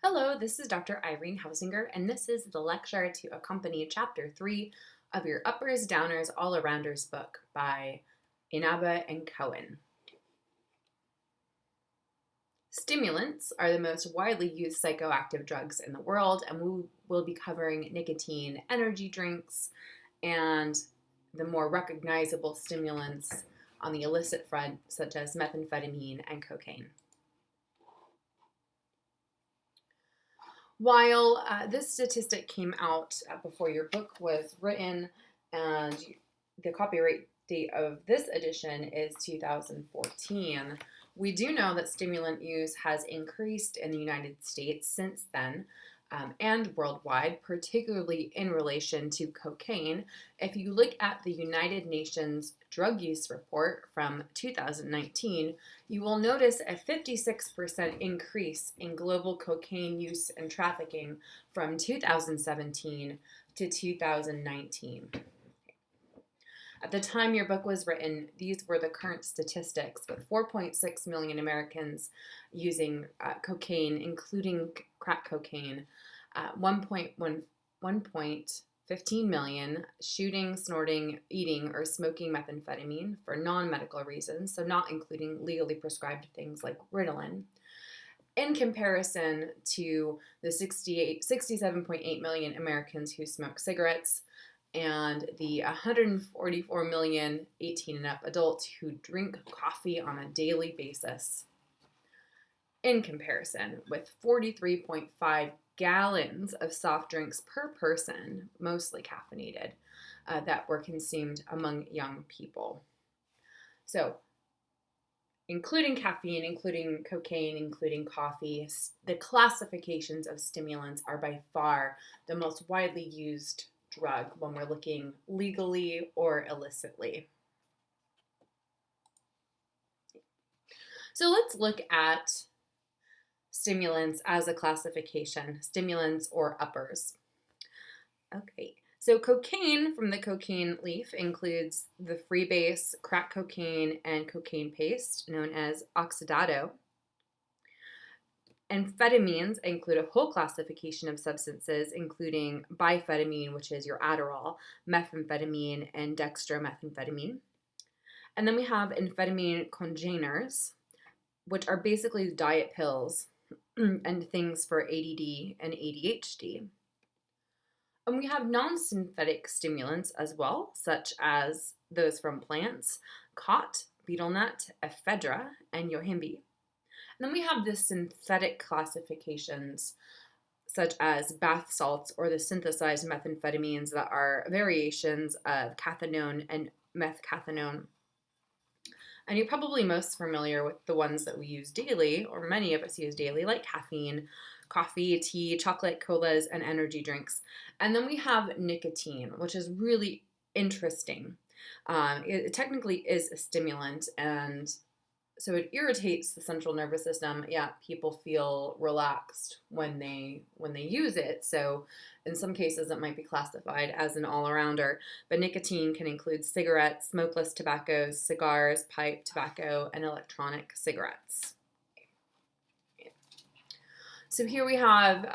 Hello, this is Dr. Irene Hausinger, and this is the lecture to accompany Chapter 3 of your Uppers, Downers, All-Arounders book by Inaba and Cohen. Stimulants are the most widely used psychoactive drugs in the world, and we will be covering nicotine energy drinks and the more recognizable stimulants on the illicit front, such as methamphetamine and cocaine. While this statistic came out before your book was written, and the copyright date of this edition is 2014, we do know that stimulant use has increased in the United States since then, and worldwide, particularly in relation to cocaine. If you look at the United Nations Drug Use Report from 2019, you will notice a 56% increase in global cocaine use and trafficking from 2017 to 2019. At the time your book was written, these were the current statistics, with 4.6 million Americans using cocaine, including crack cocaine, 1.15 million shooting, snorting, eating, or smoking methamphetamine for non-medical reasons, so not including legally prescribed things like Ritalin, in comparison to the 67.8 million Americans who smoke cigarettes, and the 144 million 18 and up adults who drink coffee on a daily basis, in comparison with 43.5 gallons of soft drinks per person, mostly caffeinated, that were consumed among young people. So, including caffeine, including cocaine, including coffee, the classifications of stimulants are by far the most widely used drug when we're looking legally or illicitly. So let's look at stimulants as a classification, stimulants or uppers. Okay, so cocaine from the cocaine leaf includes the freebase, crack cocaine, and cocaine paste, known as oxidado. Amphetamines include a whole classification of substances, including biphetamine, which is your Adderall, methamphetamine, and dextromethamphetamine. And then we have amphetamine congeners, which are basically diet pills and things for ADD and ADHD. And we have non-synthetic stimulants as well, such as those from plants, khat, betel nut, ephedra, and yohimbe. And then we have the synthetic classifications, such as bath salts or the synthesized methamphetamines that are variations of cathinone and methcathinone. And you're probably most familiar with the ones that we use daily, or many of us use daily, like caffeine, coffee, tea, chocolate, colas, and energy drinks. And then we have nicotine, which is really interesting. It technically is a stimulant, and so it irritates the central nervous system. Yeah, people feel relaxed when they use it. So in some cases, it might be classified as an all-arounder. But nicotine can include cigarettes, smokeless tobaccos, cigars, pipe tobacco, and electronic cigarettes. So here we have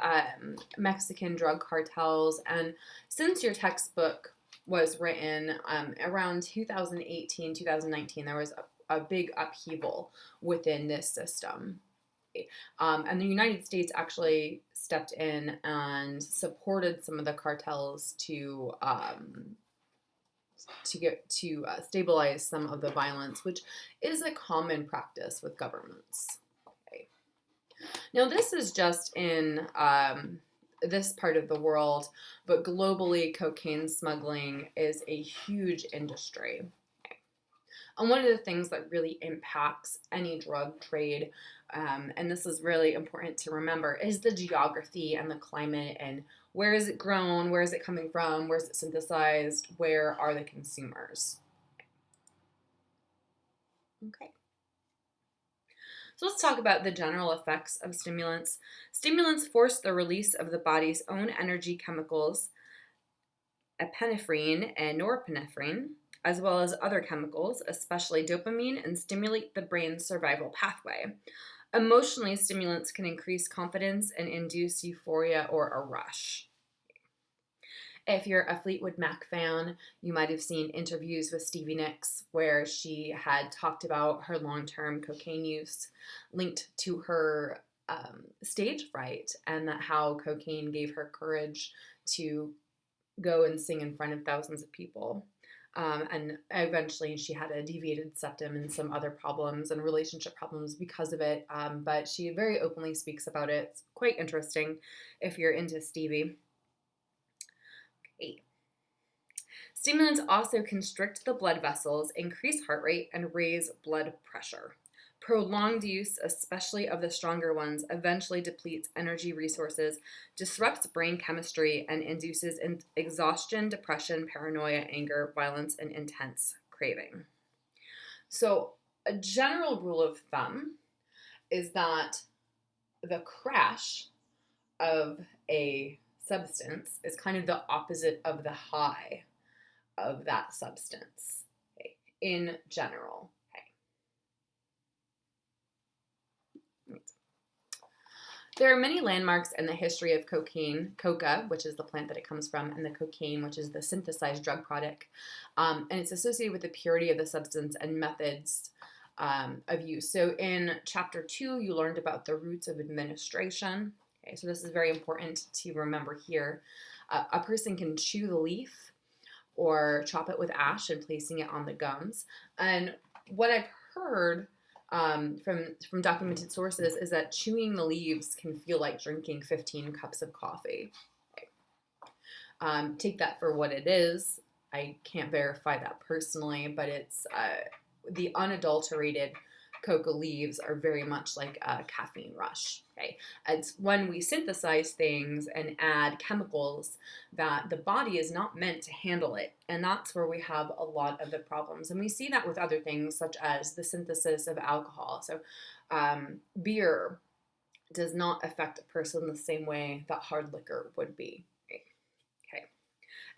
Mexican drug cartels, and since your textbook was written around 2018, 2019, there was a big upheaval within this system. And the United States actually stepped in and supported some of the cartels to stabilize some of the violence, which is a common practice with governments. Okay. Now, this is just in this part of the world, but globally, cocaine smuggling is a huge industry. And one of the things that really impacts any drug trade, and this is really important to remember, is the geography and the climate, and where is it grown, where is it coming from, where is it synthesized, where are the consumers. Okay. So let's talk about the general effects of stimulants. Stimulants force the release of the body's own energy chemicals, epinephrine and norepinephrine, as well as other chemicals, especially dopamine, and stimulate the brain's survival pathway. Emotionally, stimulants can increase confidence and induce euphoria or a rush. If you're a Fleetwood Mac fan, you might have seen interviews with Stevie Nicks where she had talked about her long-term cocaine use linked to her stage fright, and that how cocaine gave her courage to go and sing in front of thousands of people. And eventually she had a deviated septum and some other problems and relationship problems because of it. But she very openly speaks about it. It's quite interesting if you're into Stevie. 8. Stimulants also constrict the blood vessels, increase heart rate, and raise blood pressure. Prolonged use, especially of the stronger ones, eventually depletes energy resources, disrupts brain chemistry, and induces exhaustion, depression, paranoia, anger, violence, and intense craving. So, a general rule of thumb is that the crash of a substance is kind of the opposite of the high of that substance, okay, in general. Okay. There are many landmarks in the history of cocaine, coca, which is the plant that it comes from, and the cocaine, which is the synthesized drug product. And it's associated with the purity of the substance and methods of use. So in chapter 2, you learned about the routes of administration. Okay, so this is very important to remember here. A person can chew the leaf or chop it with ash and placing it on the gums. And what I've heard from documented sources is that chewing the leaves can feel like drinking 15 cups of coffee. Okay. Take that for what it is. I can't verify that personally, but it's the unadulterated coca leaves are very much like a caffeine rush. Okay, it's when we synthesize things and add chemicals that the body is not meant to handle it, and that's where we have a lot of the problems. And we see that with other things such as the synthesis of alcohol. So beer does not affect a person the same way that hard liquor would be. Okay,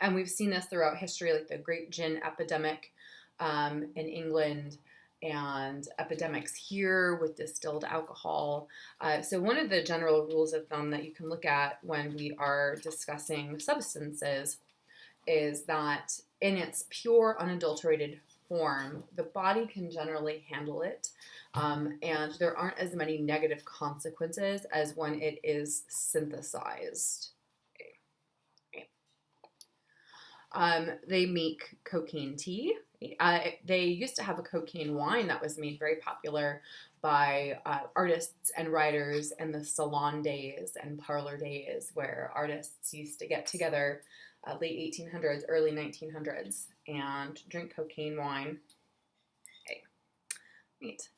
and we've seen this throughout history, like the Great Gin epidemic in England, and epidemics here with distilled alcohol. So one of the general rules of thumb that you can look at when we are discussing substances is that in its pure, unadulterated form, the body can generally handle it, and there aren't as many negative consequences as when it is synthesized. They make cocaine tea. They used to have a cocaine wine that was made very popular by artists and writers in the salon days and parlor days, where artists used to get together late 1800s, early 1900s, and drink cocaine wine. Okay, neat.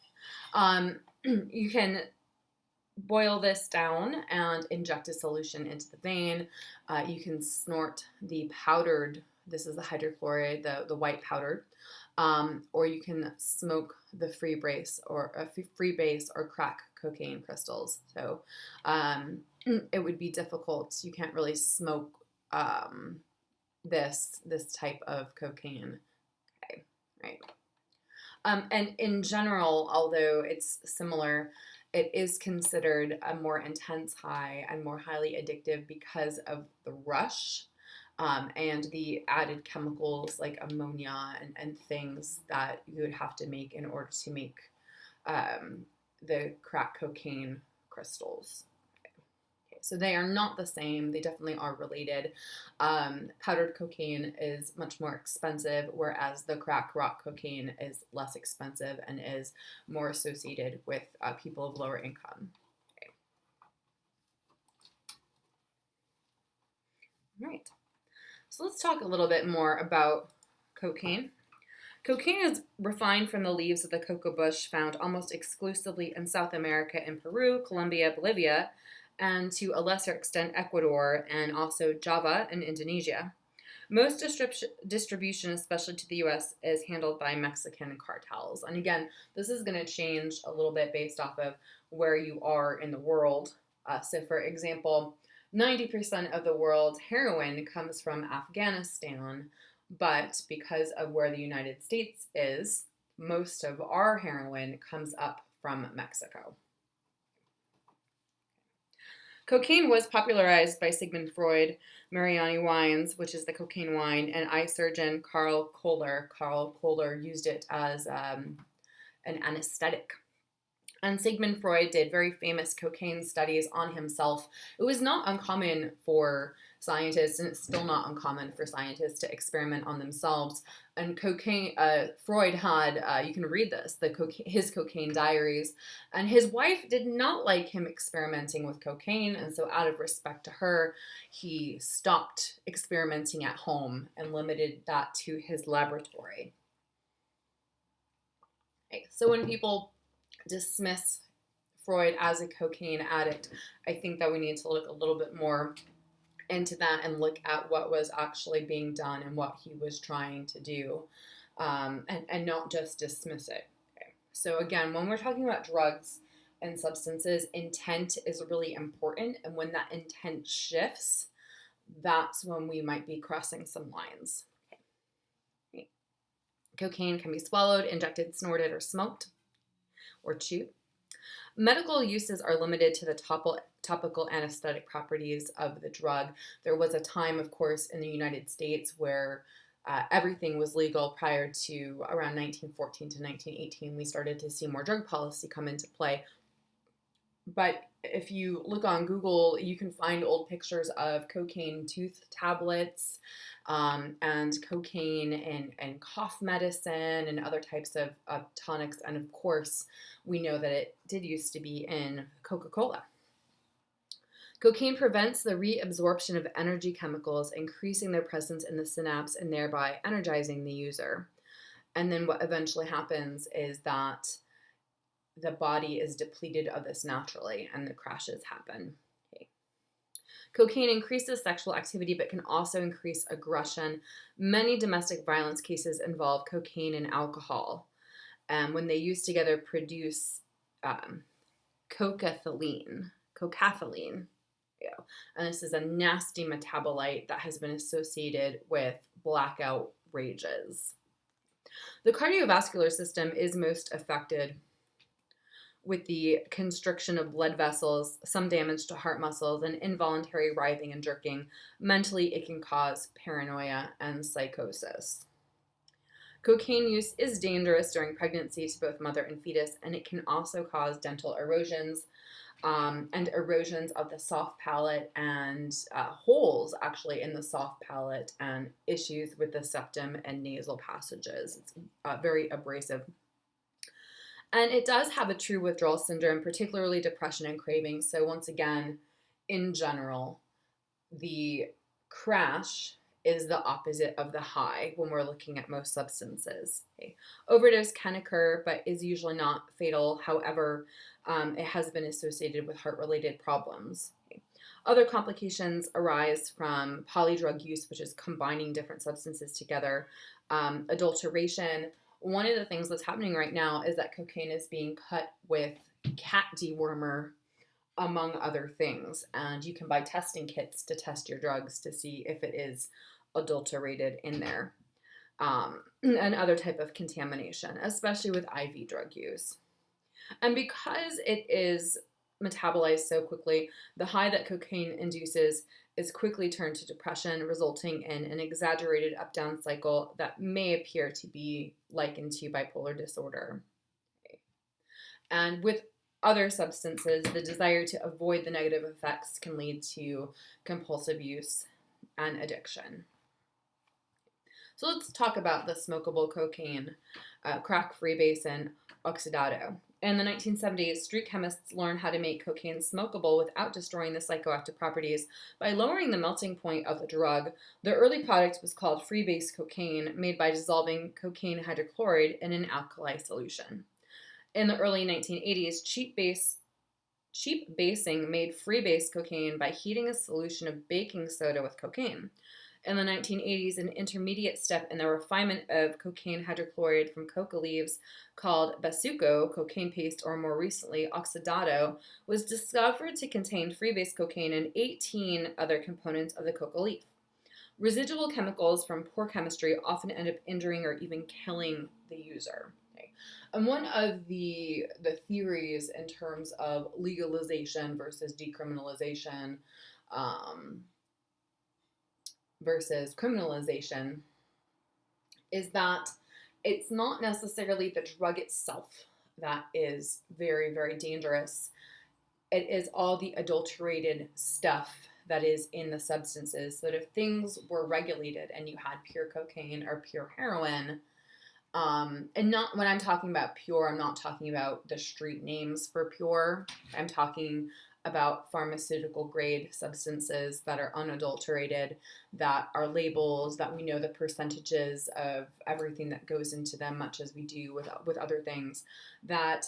You can boil this down and inject a solution into the vein. You can snort the powdered, this is the hydrochloride, the white powder, or you can smoke the freebase or crack cocaine crystals. So it would be difficult. You can't really smoke this type of cocaine. Okay, right. And in general, although it's similar, it is considered a more intense high and more highly addictive because of the rush and the added chemicals like ammonia and things that you would have to make in order to make the crack cocaine crystals. So they are not the same. They definitely are related. Powdered cocaine is much more expensive, whereas the crack rock cocaine is less expensive and is more associated with people of lower income. Okay. All right. So let's talk a little bit more about cocaine. Cocaine is refined from the leaves of the cocoa bush found almost exclusively in South America in Peru, Colombia, Bolivia, and to a lesser extent Ecuador and also Java and Indonesia. Most distribution, especially to the US, is handled by Mexican cartels. And again, this is going to change a little bit based off of where you are in the world. So for example, 90% of the world's heroin comes from Afghanistan, but because of where the United States is, most of our heroin comes up from Mexico. Cocaine was popularized by Sigmund Freud, Mariani wines, which is the cocaine wine, and eye surgeon Carl Kohler. Carl Kohler used it as an anesthetic. And Sigmund Freud did very famous cocaine studies on himself. It was not uncommon for scientists, and it's still not uncommon for scientists to experiment on themselves. And Freud had, you can read this, his cocaine diaries. And his wife did not like him experimenting with cocaine, and so out of respect to her, he stopped experimenting at home and limited that to his laboratory. Okay, so when people dismiss Freud as a cocaine addict, I think that we need to look a little bit more into that and look at what was actually being done and what he was trying to do, and not just dismiss it. Okay. So again, when we're talking about drugs and substances, intent is really important, and when that intent shifts, that's when we might be crossing some lines. Okay. Cocaine can be swallowed, injected, snorted, or smoked, or chewed. Medical uses are limited to the topical anesthetic properties of the drug. There was a time, of course, in the United States where everything was legal prior to around 1914 to 1918. We started to see more drug policy come into play. But if you look on Google, you can find old pictures of cocaine tooth tablets, and cocaine and cough medicine and other types of tonics. And of course, we know that it did used to be in Coca-Cola. Cocaine prevents the reabsorption of energy chemicals, increasing their presence in the synapse and thereby energizing the user. And then what eventually happens is that the body is depleted of this naturally and the crashes happen. Okay. Cocaine increases sexual activity but can also increase aggression. Many domestic violence cases involve cocaine and alcohol. When they use together, produce cocathylene. Yeah. And this is a nasty metabolite that has been associated with blackout rages. The cardiovascular system is most affected with the constriction of blood vessels, some damage to heart muscles, and involuntary writhing and jerking. Mentally, it can cause paranoia and psychosis. Cocaine use is dangerous during pregnancy to both mother and fetus, and it can also cause dental erosions, and erosions of the soft palate and holes actually in the soft palate, and issues with the septum and nasal passages. It's very abrasive. And it does have a true withdrawal syndrome, particularly depression and craving. So once again, in general, the crash is the opposite of the high when we're looking at most substances. Okay. Overdose can occur, but is usually not fatal. However, it has been associated with heart-related problems. Okay. Other complications arise from polydrug use, which is combining different substances together, adulteration. One of the things that's happening right now is that cocaine is being cut with cat dewormer, among other things. And you can buy testing kits to test your drugs to see if it is adulterated in there, and other type of contamination, especially with IV drug use. And because it is metabolized so quickly, the high that cocaine induces is quickly turned to depression, resulting in an exaggerated up-down cycle that may appear to be likened to bipolar disorder. Okay. And with other substances, the desire to avoid the negative effects can lead to compulsive use and addiction. So let's talk about the smokable cocaine, crack freebase, and oxidado. In the 1970s, street chemists learned how to make cocaine smokable without destroying the psychoactive properties by lowering the melting point of the drug. The early product was called freebase cocaine, made by dissolving cocaine hydrochloride in an alkali solution. In the early 1980s, cheap basing made freebase cocaine by heating a solution of baking soda with cocaine. In the 1980s, an intermediate step in the refinement of cocaine hydrochloride from coca leaves called bazuco, cocaine paste, or more recently, oxidado, was discovered to contain freebase cocaine and 18 other components of the coca leaf. Residual chemicals from poor chemistry often end up injuring or even killing the user. Okay. And one of the theories in terms of legalization versus decriminalization um, versus criminalization is that it's not necessarily the drug itself that is very, very dangerous. It is all the adulterated stuff that is in the substances. So that if things were regulated and you had pure cocaine or pure heroin, and not when I'm talking about pure, I'm not talking about the street names for pure. I'm talking about pharmaceutical grade substances that are unadulterated, that are labels, that we know the percentages of everything that goes into them, much as we do with other things. That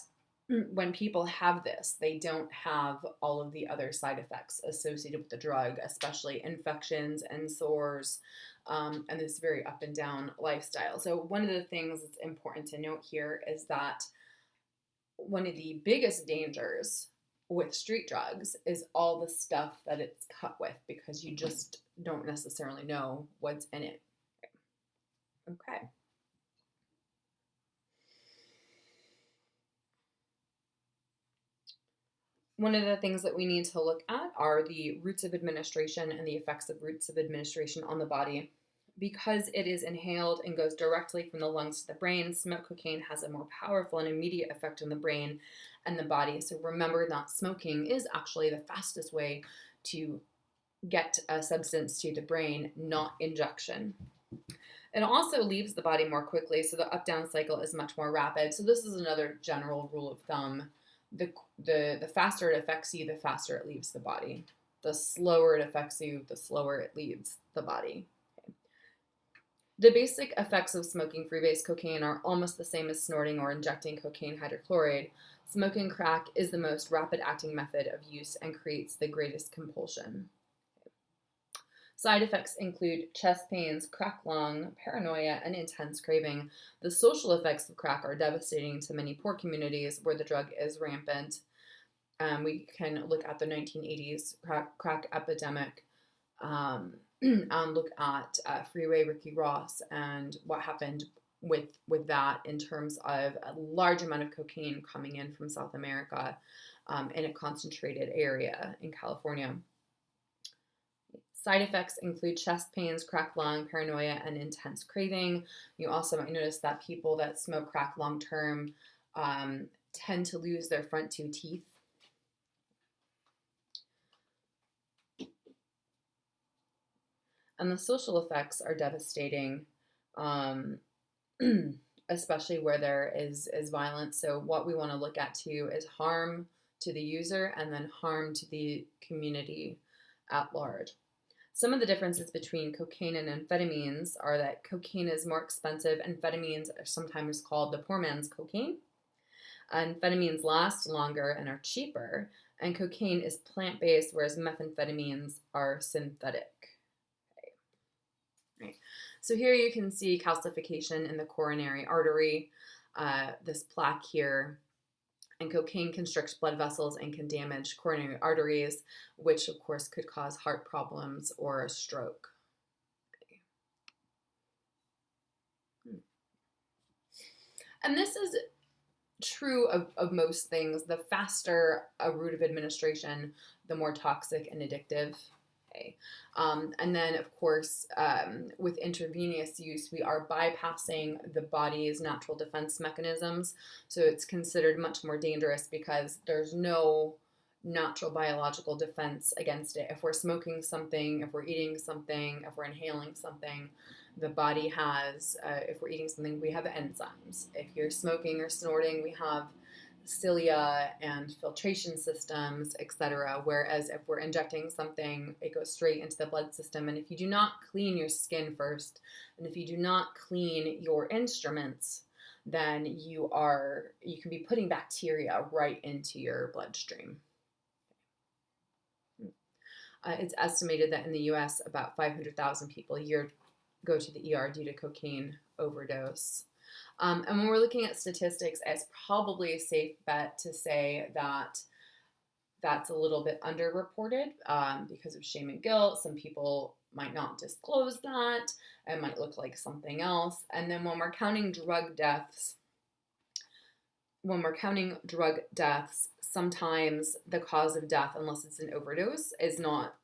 when people have this, they don't have all of the other side effects associated with the drug, especially infections and sores, and this very up and down lifestyle. So one of the things that's important to note here is that one of the biggest dangers with street drugs is all the stuff that it's cut with, because you just don't necessarily know what's in it. Okay. One of the things that we need to look at are the routes of administration and the effects of routes of administration on the body. Because it is inhaled and goes directly from the lungs to the brain, smoked cocaine has a more powerful and immediate effect on the brain and the body. So remember that smoking is actually the fastest way to get a substance to the brain, not injection. It also leaves the body more quickly, so the up-down cycle is much more rapid. So this is another general rule of thumb. The faster it affects you, the faster it leaves the body. The slower it affects you, the slower it leaves the body. Okay. The basic effects of smoking freebase cocaine are almost the same as snorting or injecting cocaine hydrochloride. Smoking crack is the most rapid-acting method of use and creates the greatest compulsion. Side effects include chest pains, cracked lung, paranoia, and intense craving. The social effects of crack are devastating to many poor communities where the drug is rampant. We can look at the 1980s crack epidemic and look at Freeway Ricky Ross and what happened with that in terms of a large amount of cocaine coming in from South America in a concentrated area in California. Side effects include chest pains, cracked lung, paranoia, and intense craving. You also might notice that people that smoke crack long term tend to lose their front two teeth. And the social effects are devastating, especially where there is violence. So what we want to look at too is harm to the user and then harm to the community at large. Some of the differences between cocaine and amphetamines are that cocaine is more expensive. Amphetamines are sometimes called the poor man's cocaine. Amphetamines last longer and are cheaper. And cocaine is plant-based, whereas methamphetamines are synthetic. Okay. Right. So here you can see calcification in the coronary artery, this plaque here. And cocaine constricts blood vessels and can damage coronary arteries, which of course could cause heart problems or a stroke. And this is true of most things. The faster a route of administration, the more toxic and addictive. Okay. And then, of course, with intravenous use, we are bypassing the body's natural defense mechanisms. So it's considered much more dangerous because there's no natural biological defense against it. If we're smoking something, if we're eating something, if we're inhaling something, the body has, if we're eating something, we have enzymes. If you're smoking or snorting, we have cilia and filtration systems, etc. Whereas if we're injecting something, it goes straight into the blood system. And if you do not clean your skin first, and if you do not clean your instruments, then you can be putting bacteria right into your bloodstream. It's estimated that in the US, about 500,000 people a year go to the ER due to cocaine overdose. And when we're looking at statistics, it's probably a safe bet to say that that's a little bit underreported because of shame and guilt. Some people might not disclose that. It might look like something else. And then when we're counting drug deaths, when we're counting drug deaths, sometimes the cause of death, unless it's an overdose, is not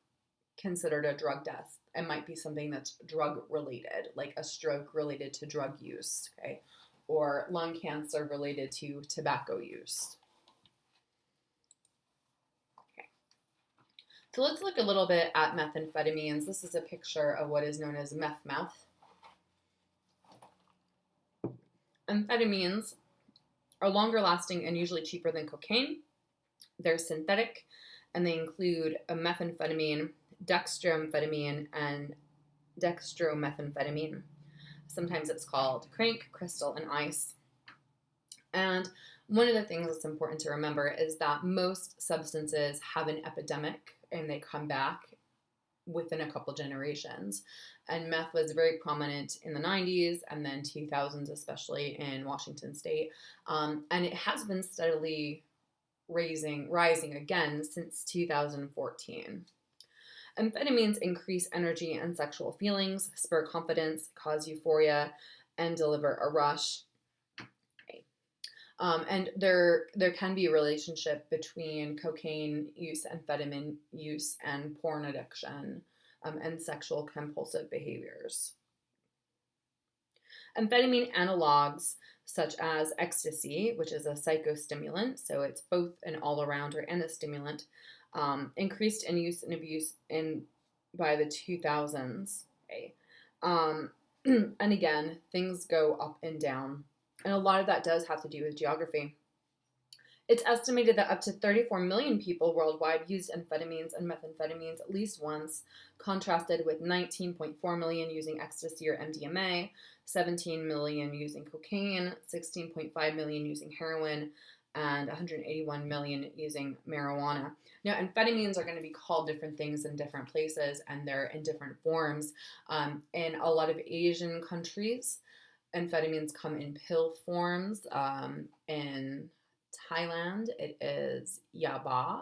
considered a drug death. It might be something that's drug related, like a stroke related to drug use, okay, or lung cancer related to tobacco use. Okay. So let's look a little bit at methamphetamines. This is a picture of what is known as meth. Amphetamines are longer lasting and usually cheaper than cocaine. They're synthetic, and they include a methamphetamine, dextroamphetamine, and dextromethamphetamine. Sometimes it's called crank, crystal, and ice. And one of the things that's important to remember is that most substances have an epidemic and they come back within a couple generations. And meth was very prominent in the 90s and then 2000s, especially in Washington state. And it has been steadily rising again since 2014. Amphetamines increase energy and sexual feelings, spur confidence, cause euphoria, and deliver a rush. Okay. And there can be a relationship between cocaine use, amphetamine use, and porn addiction, and sexual compulsive behaviors. Amphetamine analogs, such as ecstasy, which is a psychostimulant, so it's both an all-arounder and a stimulant, increased in use and abuse by the 2000s. Okay. And again, things go up and down. And a lot of that does have to do with geography. It's estimated that up to 34 million people worldwide used amphetamines and methamphetamines at least once, contrasted with 19.4 million using ecstasy or MDMA, 17 million using cocaine, 16.5 million using heroin, and 181 million using marijuana. Now, amphetamines are going to be called different things in different places, and they're in different forms. In a lot of Asian countries, amphetamines come in pill forms. In Thailand, it is yaba.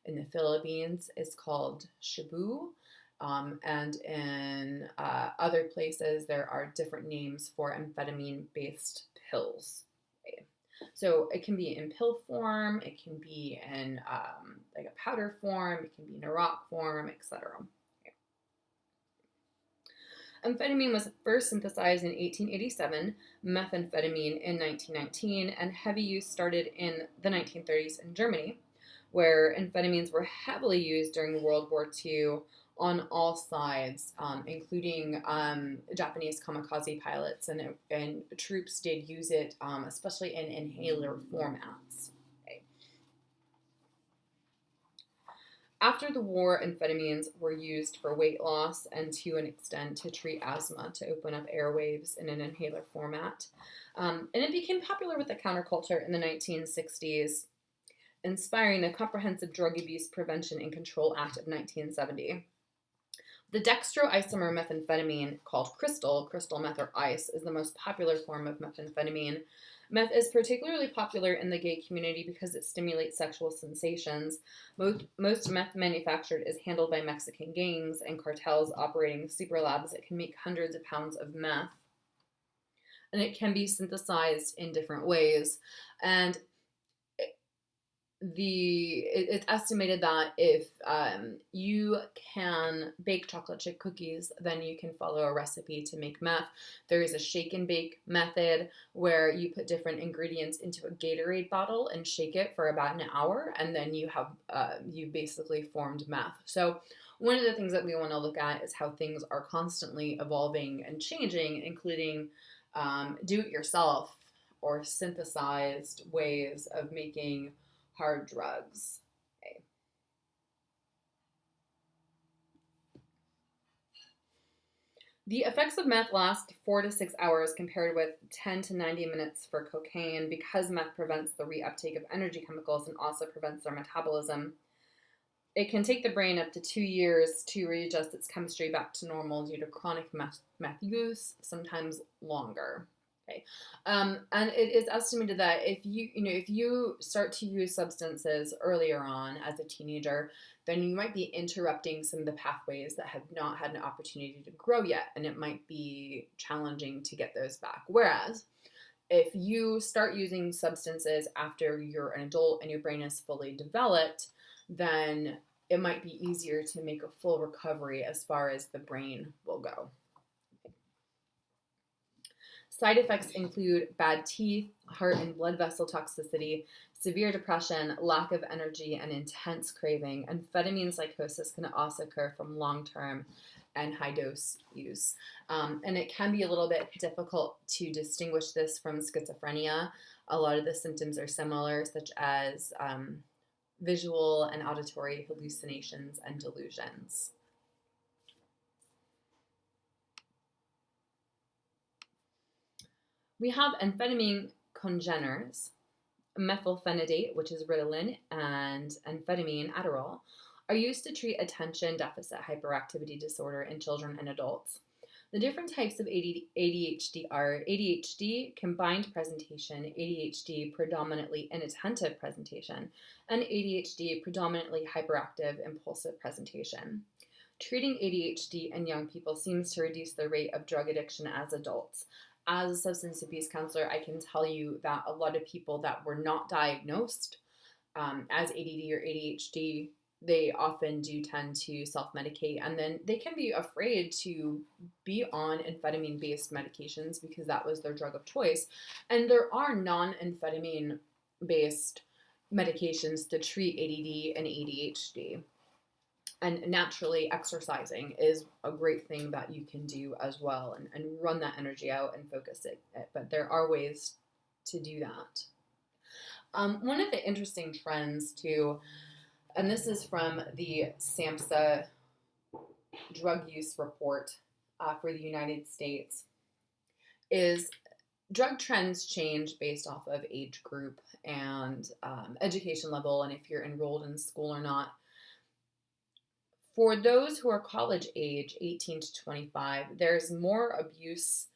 In the Philippines, it's called shabu. And in other places, there are different names for amphetamine-based pills. Okay. So it can be in pill form, it can be in like a powder form, it can be in a rock form, etc. Amphetamine was first synthesized in 1887, methamphetamine in 1919, and heavy use started in the 1930s in Germany, where amphetamines were heavily used during World War II on all sides, including Japanese kamikaze pilots, and troops did use it, especially in inhaler formats. Okay. After the war, amphetamines were used for weight loss and to an extent to treat asthma, to open up airwaves in an inhaler format. And it became popular with the counterculture in the 1960s, inspiring the Comprehensive Drug Abuse Prevention and Control Act of 1970. The dextroisomer methamphetamine, called crystal meth or ice, is the most popular form of methamphetamine. Meth is particularly popular in the gay community because it stimulates sexual sensations. Most meth manufactured is handled by Mexican gangs and cartels operating super labs that can make hundreds of pounds of meth. And it can be synthesized in different ways. And it's estimated that if you can bake chocolate chip cookies, then you can follow a recipe to make meth. There is a shake and bake method where you put different ingredients into a Gatorade bottle and shake it for about an hour, and then you have you basically formed meth. So one of the things that we want to look at is how things are constantly evolving and changing, including do-it-yourself or synthesized ways of making hard drugs. Okay. The effects of meth last 4 to 6 hours compared with 10 to 90 minutes for cocaine because meth prevents the reuptake of energy chemicals and also prevents their metabolism. It can take the brain up to 2 years to readjust its chemistry back to normal due to chronic meth use, sometimes longer. Okay. And it is estimated that if you start to use substances earlier on as a teenager, then you might be interrupting some of the pathways that have not had an opportunity to grow yet, and it might be challenging to get those back. Whereas if you start using substances after you're an adult and your brain is fully developed, then it might be easier to make a full recovery as far as the brain will go. Side effects include bad teeth, heart and blood vessel toxicity, severe depression, lack of energy, and intense craving. Amphetamine psychosis can also occur from long-term and high-dose use. And it can be a little bit difficult to distinguish this from schizophrenia. A lot of the symptoms are similar, such as visual and auditory hallucinations and delusions. We have amphetamine congeners, methylphenidate, which is Ritalin, and amphetamine Adderall, are used to treat attention deficit hyperactivity disorder in children and adults. The different types of ADHD are ADHD combined presentation, ADHD predominantly inattentive presentation, and ADHD predominantly hyperactive impulsive presentation. Treating ADHD in young people seems to reduce the rate of drug addiction as adults. As a substance abuse counselor, I can tell you that a lot of people that were not diagnosed as ADD or ADHD, they often do tend to self-medicate, and then they can be afraid to be on amphetamine-based medications because that was their drug of choice. And there are non-amphetamine-based medications to treat ADD and ADHD. And naturally, exercising is a great thing that you can do as well, and run that energy out and focus it. But there are ways to do that. One of the interesting trends too, and this is from the SAMHSA drug use report for the United States, is drug trends change based off of age group and education level, and if you're enrolled in school or not. For those who are college age, 18 to 25, there's more abuse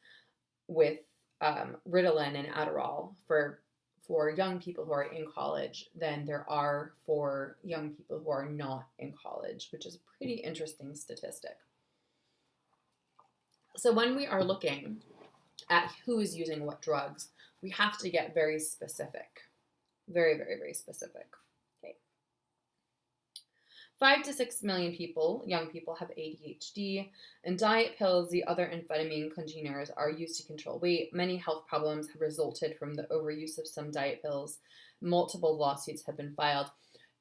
with Ritalin and Adderall for young people who are in college than there are for young people who are not in college, which is a pretty interesting statistic. So when we are looking at who is using what drugs, we have to get very specific. Very, very, very specific. 5 to 6 million people, young people, have ADHD, and diet pills, the other amphetamine congeners, are used to control weight. Many health problems have resulted from the overuse of some diet pills. Multiple lawsuits have been filed.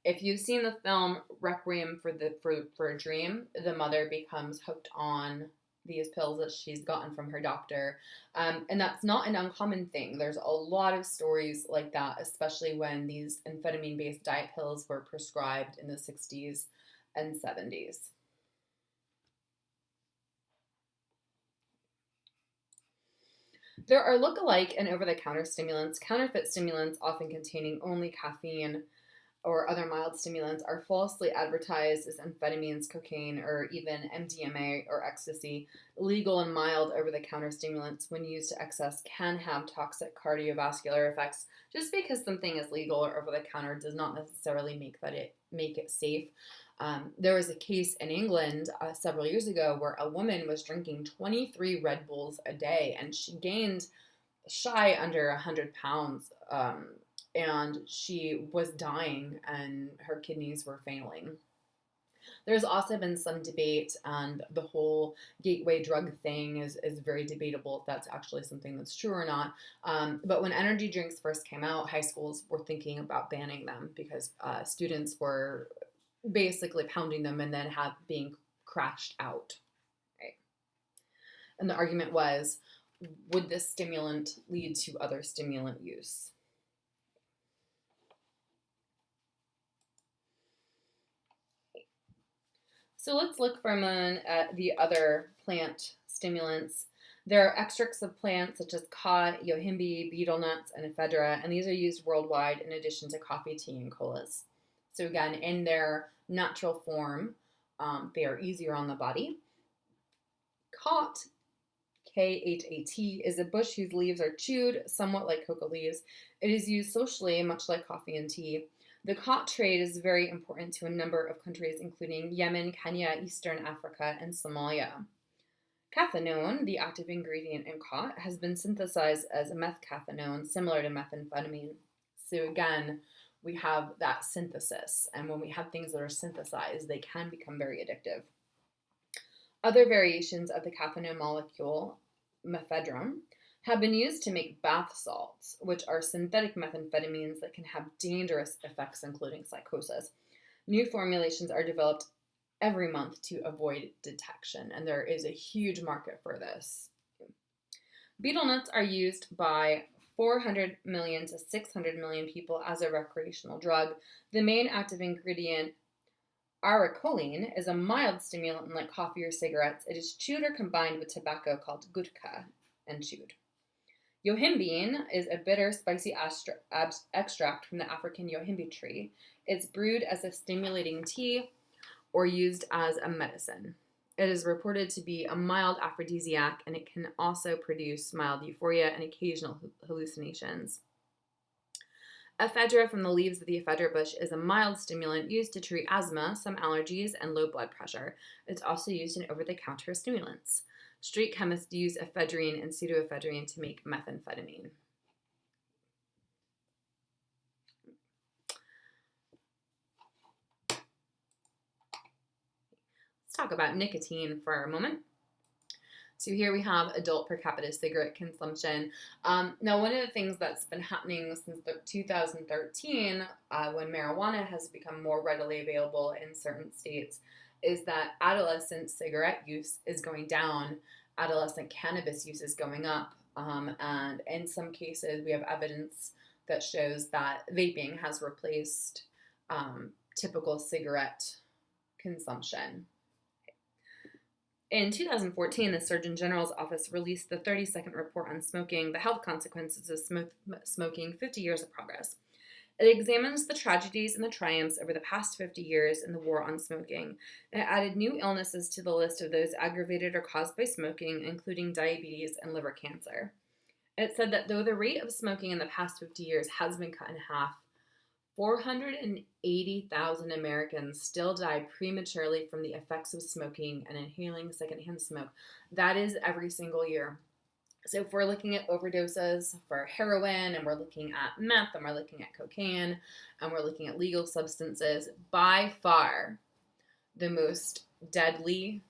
If you've seen the film Requiem for a Dream, the mother becomes hooked on these pills that she's gotten from her doctor. And that's not an uncommon thing. There's a lot of stories like that, especially when these amphetamine-based diet pills were prescribed in the 60s and 70s. There are look-alike and over-the-counter stimulants. Counterfeit stimulants, often containing only caffeine or other mild stimulants, are falsely advertised as amphetamines, cocaine, or even MDMA or ecstasy. Legal and mild over-the-counter stimulants, when used to excess, can have toxic cardiovascular effects. Just because something is legal or over-the-counter does not necessarily make it safe. There was a case in England several years ago where a woman was drinking 23 Red Bulls a day, and she gained shy under 100 pounds. And she was dying and her kidneys were failing. There's also been some debate, and the whole gateway drug thing is very debatable if that's actually something that's true or not. But when energy drinks first came out, high schools were thinking about banning them because students were basically pounding them and then being crashed out. Right? And the argument was, would this stimulant lead to other stimulant use? So let's look for a moment at the other plant stimulants. There are extracts of plants such as cod, yohimbe, betel nuts, and ephedra, and these are used worldwide in addition to coffee, tea, and colas. So again, in their natural form, they are easier on the body. Khat, Khat, is a bush whose leaves are chewed, somewhat like coca leaves. It is used socially, much like coffee and tea. The khat trade is very important to a number of countries, including Yemen, Kenya, Eastern Africa, and Somalia. Cathinone, the active ingredient in khat, has been synthesized as a methcathinone, similar to methamphetamine. So again, we have that synthesis, and when we have things that are synthesized, they can become very addictive. Other variations of the cathinone molecule, mephedrum, have been used to make bath salts, which are synthetic methamphetamines that can have dangerous effects, including psychosis. New formulations are developed every month to avoid detection, and there is a huge market for this. Betel nuts are used by 400 million to 600 million people as a recreational drug. The main active ingredient, aracholine, is a mild stimulant like coffee or cigarettes. It is chewed or combined with tobacco called gutka and chewed. Yohimbine is a bitter, spicy extract from the African yohimbe tree. It's brewed as a stimulating tea or used as a medicine. It is reported to be a mild aphrodisiac, and it can also produce mild euphoria and occasional hallucinations. Ephedra from the leaves of the ephedra bush is a mild stimulant used to treat asthma, some allergies, and low blood pressure. It's also used in over-the-counter stimulants. Street chemists use ephedrine and pseudoephedrine to make methamphetamine. Let's talk about nicotine for a moment. So here we have adult per capita cigarette consumption. Now, one of the things that's been happening since 2013, when marijuana has become more readily available in certain states, is that adolescent cigarette use is going down, adolescent cannabis use is going up, and in some cases we have evidence that shows that vaping has replaced typical cigarette consumption. In 2014, the Surgeon General's office released the 30-second report on smoking, the health consequences of smoking, 50 years of progress. It examines the tragedies and the triumphs over the past 50 years in the war on smoking. It added new illnesses to the list of those aggravated or caused by smoking, including diabetes and liver cancer. It said that though the rate of smoking in the past 50 years has been cut in half, 480,000 Americans still die prematurely from the effects of smoking and inhaling secondhand smoke. That is every single year. So if we're looking at overdoses for heroin, and we're looking at meth, and we're looking at cocaine, and we're looking at legal substances, by far the most deadly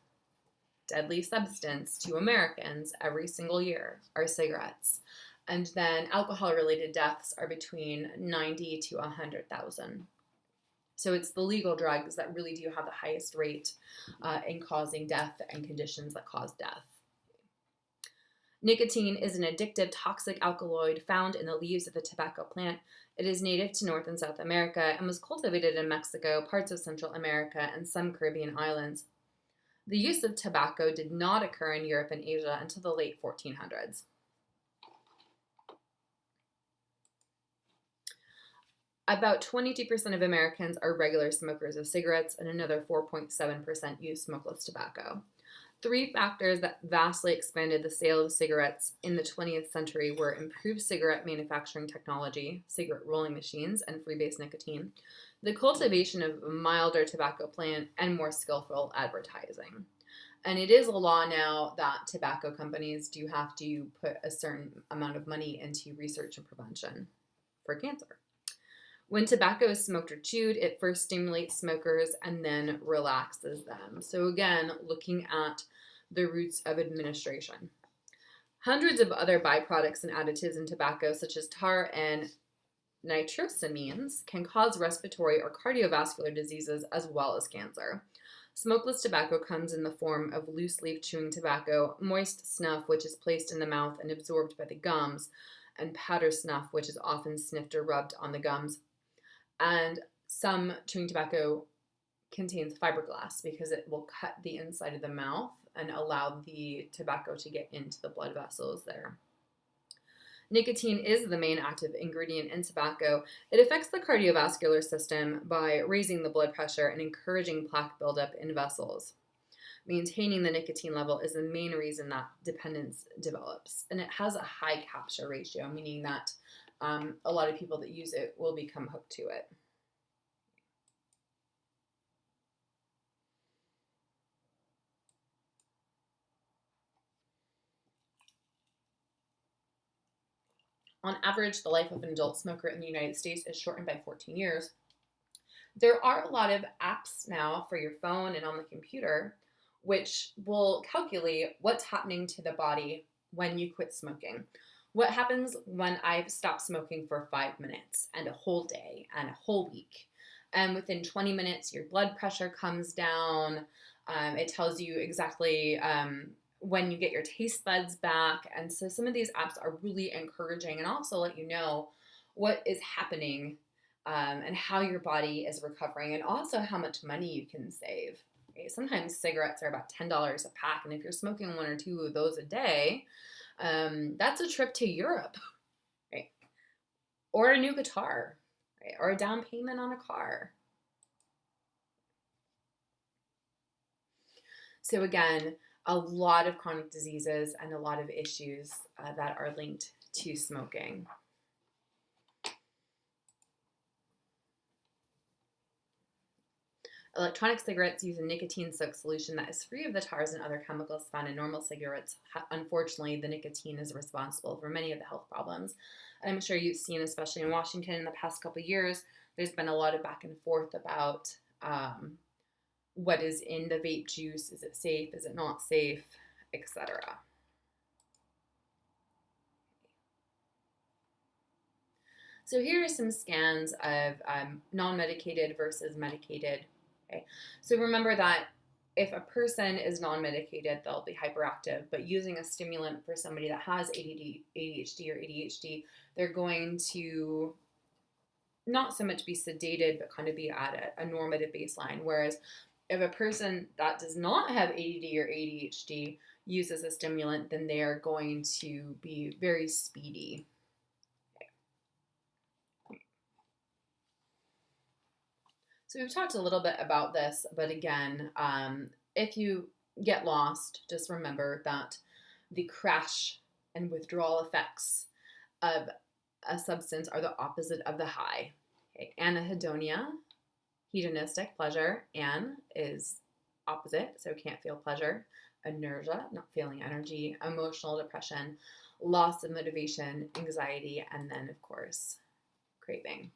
substance to Americans every single year are cigarettes. And then alcohol-related deaths are between 90 to 100,000. So it's the legal drugs that really do have the highest rate in causing death and conditions that cause death. Nicotine is an addictive toxic alkaloid found in the leaves of the tobacco plant. It is native to North and South America and was cultivated in Mexico, parts of Central America, and some Caribbean islands. The use of tobacco did not occur in Europe and Asia until the late 1400s. About 22% of Americans are regular smokers of cigarettes, and another 4.7% use smokeless tobacco. Three factors that vastly expanded the sale of cigarettes in the 20th century were improved cigarette manufacturing technology, cigarette rolling machines, and freebase nicotine, the cultivation of a milder tobacco plant, and more skillful advertising. And it is a law now that tobacco companies do have to put a certain amount of money into research and prevention for cancer. When tobacco is smoked or chewed, it first stimulates smokers and then relaxes them. So again, looking at the routes of administration. Hundreds of other byproducts and additives in tobacco, such as tar and nitrosamines, can cause respiratory or cardiovascular diseases as well as cancer. Smokeless tobacco comes in the form of loose-leaf chewing tobacco, moist snuff, which is placed in the mouth and absorbed by the gums, and powder snuff, which is often sniffed or rubbed on the gums. And some chewing tobacco contains fiberglass because it will cut the inside of the mouth and allow the tobacco to get into the blood vessels there. Nicotine is the main active ingredient in tobacco. It affects the cardiovascular system by raising the blood pressure and encouraging plaque buildup in vessels. Maintaining the nicotine level is the main reason that dependence develops. And it has a high capture ratio, meaning that a lot of people that use it will become hooked to it. On average, the life of an adult smoker in the United States is shortened by 14 years. There are a lot of apps now for your phone and on the computer which will calculate what's happening to the body when you quit smoking. What happens when I've stopped smoking for 5 minutes and a whole day and a whole week? And within 20 minutes, your blood pressure comes down. It tells you exactly when you get your taste buds back. And so some of these apps are really encouraging and also let you know what is happening and how your body is recovering and also how much money you can save. Okay? Sometimes cigarettes are about $10 a pack. And if you're smoking one or two of those a day, that's a trip to Europe, right? Or a new guitar, right? Or a down payment on a car. So again, a lot of chronic diseases and a lot of issues that are linked to smoking. Electronic cigarettes use a nicotine-soaked solution that is free of the tars and other chemicals found in normal cigarettes. Unfortunately, the nicotine is responsible for many of the health problems. And I'm sure you've seen, especially in Washington in the past couple of years, there's been a lot of back and forth about what is in the vape juice. Is it safe? Is it not safe? Etc. So here are some scans of non-medicated versus medicated. Okay. So remember that if a person is non-medicated, they'll be hyperactive, but using a stimulant for somebody that has ADHD or ADHD, they're going to not so much be sedated, but kind of be at a normative baseline. Whereas if a person that does not have ADD or ADHD uses a stimulant, then they are going to be very speedy. So we've talked a little bit about this, but again, if you get lost, just remember that the crash and withdrawal effects of a substance are the opposite of the high. Okay. Anhedonia, hedonistic pleasure. An is opposite, so can't feel pleasure. Inertia, not feeling energy. Emotional depression, loss of motivation, anxiety, and then, of course, craving.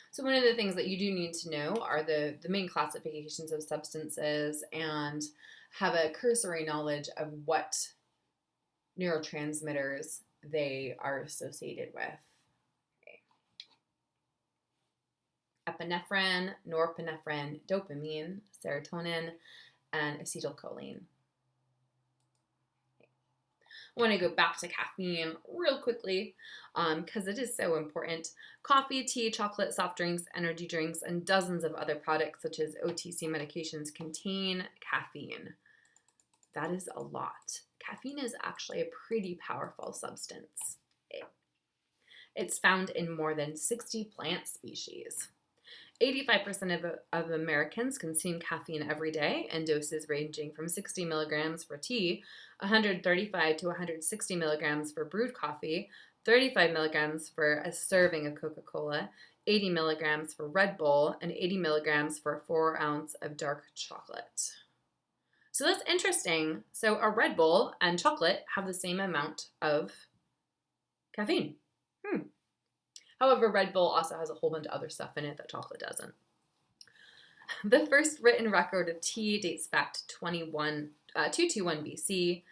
So one of the things that you do need to know are the main classifications of substances and have a cursory knowledge of what neurotransmitters they are associated with. Okay. Epinephrine, norepinephrine, dopamine, serotonin, and acetylcholine. I want to go back to caffeine real quickly because it is so important. Coffee, tea, chocolate, soft drinks, energy drinks, and dozens of other products such as OTC medications contain caffeine. That is a lot. Caffeine is actually a pretty powerful substance. It's found in more than 60 plant species. 85% of Americans consume caffeine every day in doses ranging from 60 milligrams for tea, 135 to 160 milligrams for brewed coffee, 35 milligrams for a serving of Coca-Cola, 80 milligrams for Red Bull, and 80 milligrams for a 4 ounce of dark chocolate. So that's interesting. So a Red Bull and chocolate have the same amount of caffeine. However, Red Bull also has a whole bunch of other stuff in it that chocolate doesn't. The first written record of tea dates back to 221 BC.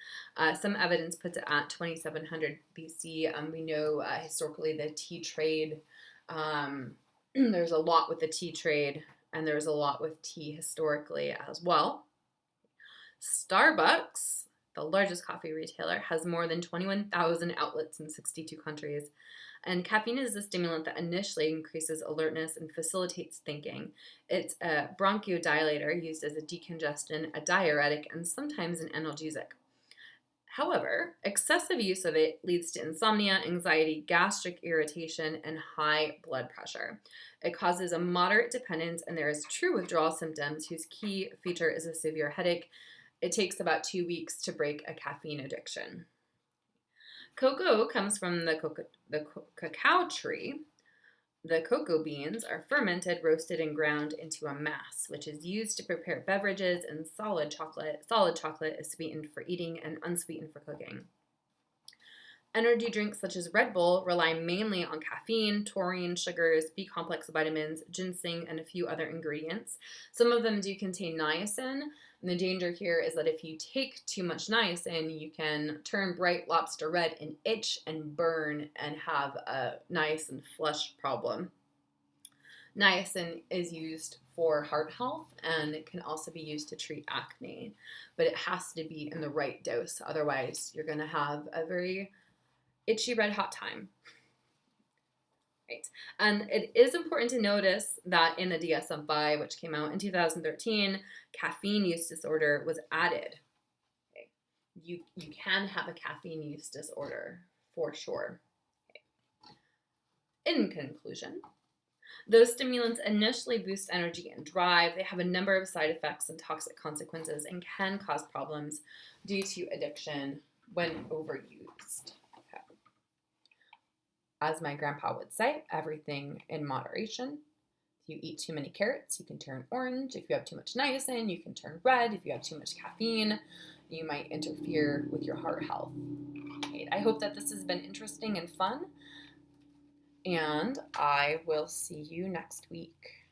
Some evidence puts it at 2700 BC. We know historically the tea trade, there's a lot with the tea trade, and there's a lot with tea historically as well. Starbucks, the largest coffee retailer, has more than 21,000 outlets in 62 countries. And caffeine is a stimulant that initially increases alertness and facilitates thinking. It's a bronchodilator used as a decongestant, a diuretic, and sometimes an analgesic. However, excessive use of it leads to insomnia, anxiety, gastric irritation, and high blood pressure. It causes a moderate dependence, and there is true withdrawal symptoms whose key feature is a severe headache. It takes about 2 weeks to break a caffeine addiction. Cocoa comes from the cacao tree. The cocoa beans are fermented, roasted, and ground into a mass, which is used to prepare beverages, and solid chocolate is sweetened for eating and unsweetened for cooking. Energy drinks such as Red Bull rely mainly on caffeine, taurine, sugars, B complex vitamins, ginseng, and a few other ingredients. Some of them do contain niacin, and the danger here is that if you take too much niacin, you can turn bright lobster red and itch and burn and have a niacin flush problem. Niacin is used for heart health, and it can also be used to treat acne, but it has to be in the right dose. Otherwise, you're going to have a very itchy red hot time. Right. And it is important to notice that in the DSM-5, which came out in 2013, caffeine use disorder was added. Okay. You can have a caffeine use disorder for sure. Okay. In conclusion, those stimulants initially boost energy and drive. They have a number of side effects and toxic consequences and can cause problems due to addiction when overused. Okay. As my grandpa would say, everything in moderation. If you eat too many carrots, you can turn orange. If you have too much niacin, you can turn red. If you have too much caffeine, you might interfere with your heart health. Okay. I hope that this has been interesting and fun, and I will see you next week.